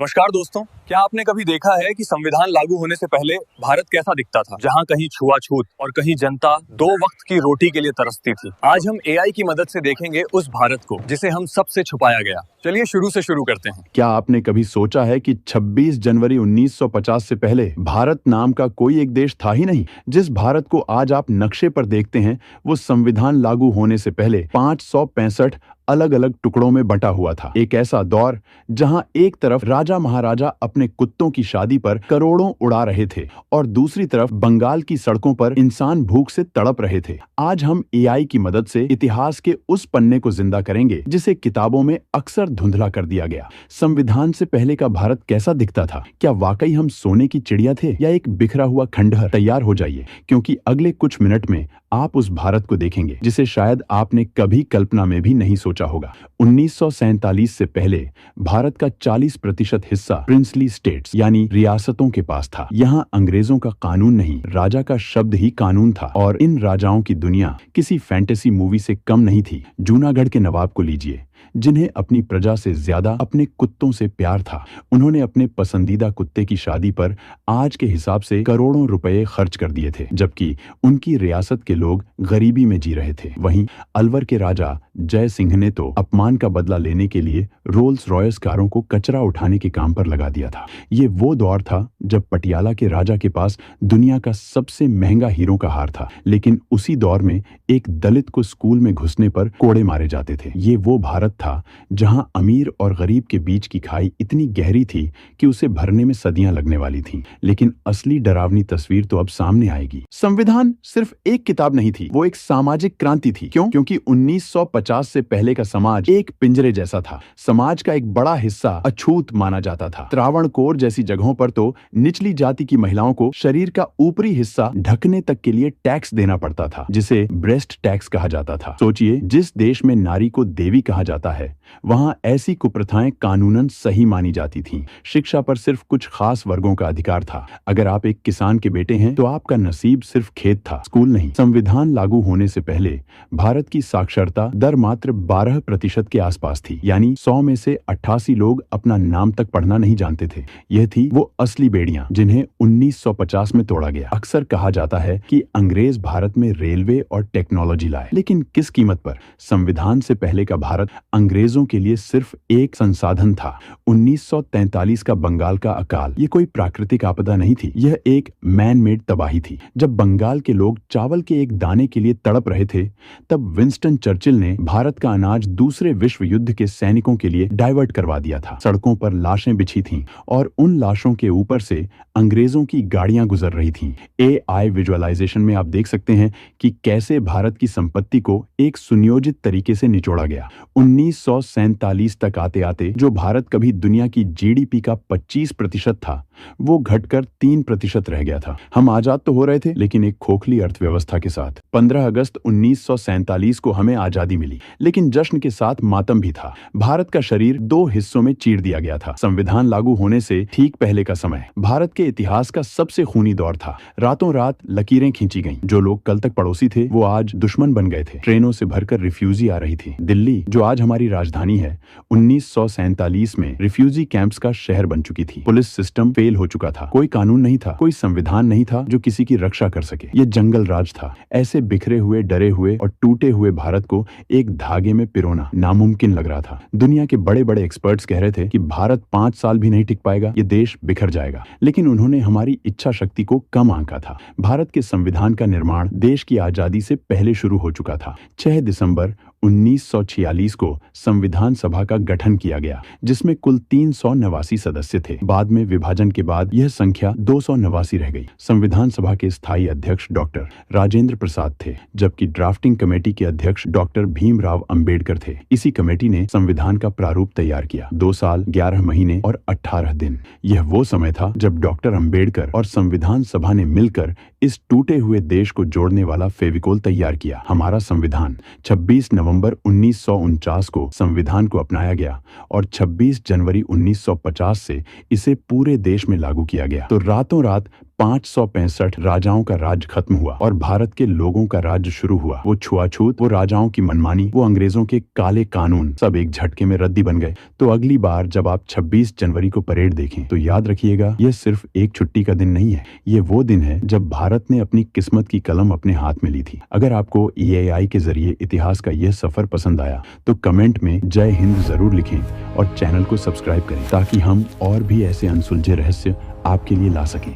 नमस्कार दोस्तों, क्या आपने कभी देखा है कि संविधान लागू होने से पहले भारत कैसा दिखता था, जहां कहीं छुआछूत और कहीं जनता दो वक्त की रोटी के लिए तरसती थी। आज हम एआई की मदद से देखेंगे उस भारत को जिसे हम सबसे छुपाया गया। चलिए शुरू से शुरू करते हैं। क्या आपने कभी सोचा है कि 26 जनवरी 1950 से पहले भारत नाम का कोई एक देश था ही नहीं। जिस भारत को आज आप नक्शे पर देखते हैं वो संविधान लागू होने से पहले 565 अलग अलग टुकड़ों में बंटा हुआ था। एक ऐसा दौर जहां एक तरफ राजा महाराजा अपने कुत्तों की शादी पर करोड़ों उड़ा रहे थे और दूसरी तरफ बंगाल की सड़कों पर इंसान भूख से तड़प रहे थे। आज हम एआई की मदद से इतिहास के उस पन्ने को जिंदा करेंगे जिसे किताबों में अक्सर धुंधला कर दिया गया। संविधान से पहले का भारत कैसा दिखता था? क्या वाकई हम सोने की चिड़िया थे या एक बिखरा हुआ खंडहर? तैयार हो जाइए, क्योंकि अगले कुछ मिनट में आप उस भारत को देखेंगे जिसे शायद आपने कभी कल्पना में भी नहीं सोचा होगा। 1947 से पहले भारत का 40% हिस्सा प्रिंसली स्टेट्स यानी रियासतों के पास था। यहाँ अंग्रेजों का कानून नहीं, राजा का शब्द ही कानून था और इन राजाओं की दुनिया किसी फैंटेसी मूवी से कम नहीं थी। जूनागढ़ के नवाब को लीजिए, जिन्हें अपनी प्रजा से ज्यादा अपने कुत्तों से प्यार था। उन्होंने अपने पसंदीदा कुत्ते की शादी पर आज के हिसाब से करोड़ों रुपए खर्च कर दिए थे, जबकि उनकी रियासत के लोग गरीबी में जी रहे थे। वहीं अलवर के राजा जय सिंह ने तो अपमान का बदला लेने के लिए रोल्स रॉयस कारों को कचरा उठाने के काम पर लगा दिया था। ये वो दौर था जब पटियाला के राजा के पास दुनिया का सबसे महंगा हीरों का हार था, लेकिन उसी दौर में एक दलित को स्कूल में घुसने पर कोड़े मारे जाते थे। ये वो भारत था जहां अमीर और गरीब के बीच की खाई इतनी गहरी थी कि उसे भरने में सदियां लगने वाली थीं। लेकिन असली डरावनी तस्वीर तो अब सामने आएगी। संविधान सिर्फ एक किताब नहीं थी, वो एक सामाजिक क्रांति थी। क्यों? क्योंकि 1950 से पहले का समाज एक पिंजरे जैसा था। समाज का एक बड़ा हिस्सा अछूत माना जाता था। त्रावणकोर जैसी जगहों पर तो निचली जाति की महिलाओं को शरीर का ऊपरी हिस्सा ढकने तक के लिए टैक्स देना पड़ता था, जिसे ब्रेस्ट टैक्स कहा जाता था। सोचिए, जिस देश में नारी को देवी कहा जाता है वहां ऐसी कुप्रथाएं कानूनन सही मानी जाती थीं। शिक्षा पर सिर्फ कुछ खास वर्गों का अधिकार था। अगर आप एक किसान के बेटे हैं तो आपका नसीब सिर्फ खेत था, स्कूल नहीं। संविधान लागू होने से पहले भारत की साक्षरता दर मात्र 12% के आसपास थी, यानी 100 में से 88 लोग अपना नाम तक पढ़ना नहीं जानते थे। यह थी वो असली बेड़ियां जिन्हें 1950 में तोड़ा गया। अक्सर कहा जाता है कि अंग्रेज भारत में रेलवे और टेक्नोलॉजी लाए, लेकिन किस कीमत पर? संविधान से पहले का भारत अंग्रेजों के लिए सिर्फ एक संसाधन था। 1943 का बंगाल का अकाल ये कोई प्राकृतिक आपदा नहीं थी, यह एक मैन मेड तबाही थी। जब बंगाल के लोग चावल के एक दाने के लिए तड़प रहे थे, तब विंस्टन चर्चिल ने भारत का अनाज दूसरे विश्व युद्ध के सैनिकों के लिए डाइवर्ट करवा दिया था। सड़कों पर लाशें बिछी थीं और उन लाशों के ऊपर से अंग्रेजों की गाड़ियां गुजर रही थीं। एआई विजुअलाइजेशन में आप देख सकते हैं कि कैसे भारत की संपत्ति को एक सुनियोजित तरीके से निचोड़ा गया। 1947 तक आते आते जो भारत कभी दुनिया की जीडीपी का 25% था, वो घटकर 3% रह गया था। हम आजाद तो हो रहे थे, लेकिन एक खोखली अर्थव्यवस्था के साथ। 15 अगस्त 1947 को हमें आजादी मिली, लेकिन जश्न के साथ मातम भी था। भारत का शरीर दो हिस्सों में चीर दिया गया था। संविधान लागू होने से ठीक पहले का समय भारत के इतिहास का सबसे खूनी दौर था। रातों रात लकीरें खींची गईं। जो लोग कल तक पड़ोसी थे वो आज दुश्मन बन गए थे। ट्रेनों से भरकर रिफ्यूजी आ रही थी। दिल्ली, जो आज हमारी राजधानी है, 1947 में रिफ्यूजी कैंप्स का शहर बन चुकी थी। पुलिस सिस्टम फेल हो चुका था। कोई कानून नहीं था, कोई संविधान नहीं था जो किसी की रक्षा कर सके। ये जंगल राज था। ऐसे बिखरे हुए, डरे हुए और टूटे हुए भारत को एक धागे में पिरोना नामुमकिन लग रहा था। दुनिया के बड़े बड़े एक्सपर्ट्स कह रहे थे कि भारत 5 साल भी नहीं टिक पाएगा, ये देश बिखर जाएगा। लेकिन उन्होंने हमारी इच्छा शक्ति को कम आंका था। भारत के संविधान का निर्माण देश की आजादी से पहले शुरू हो चुका था। 6 दिसंबर 1946 को संविधान सभा का गठन किया गया, जिसमें कुल 389 सदस्य थे। बाद में विभाजन के बाद यह संख्या 289 रह गई। संविधान सभा के स्थायी अध्यक्ष डॉक्टर राजेंद्र प्रसाद थे, जबकि ड्राफ्टिंग कमेटी के अध्यक्ष डॉक्टर भीमराव अंबेडकर थे। इसी कमेटी ने संविधान का प्रारूप तैयार किया। 2 साल 11 महीने और 18 दिन। यह वो समय था जब डॉक्टर अंबेडकर और संविधान सभा ने मिलकर इस टूटे हुए देश को जोड़ने वाला फेविकोल तैयार किया। हमारा संविधान 26 नवंबर 1949 को संविधान को अपनाया गया और 26 जनवरी 1950 से इसे पूरे देश में लागू किया गया। तो रातों रात 565 राजाओं का राज खत्म हुआ और भारत के लोगों का राज्य शुरू हुआ। वो छुआछूत, वो राजाओं की मनमानी, वो अंग्रेजों के काले कानून सब एक झटके में रद्दी बन गए। तो अगली बार जब आप 26 जनवरी को परेड देखें तो याद रखिएगा, यह सिर्फ एक छुट्टी का दिन नहीं है, ये वो दिन है जब भारत ने अपनी किस्मत की कलम अपने हाथ में ली थी। अगर आपको EAI के जरिए इतिहास का यह सफर पसंद आया तो कमेंट में जय हिंद जरूर लिखें और चैनल को सब्सक्राइब करें ताकि हम और भी ऐसे अनसुलझे रहस्य आपके लिए ला सकें।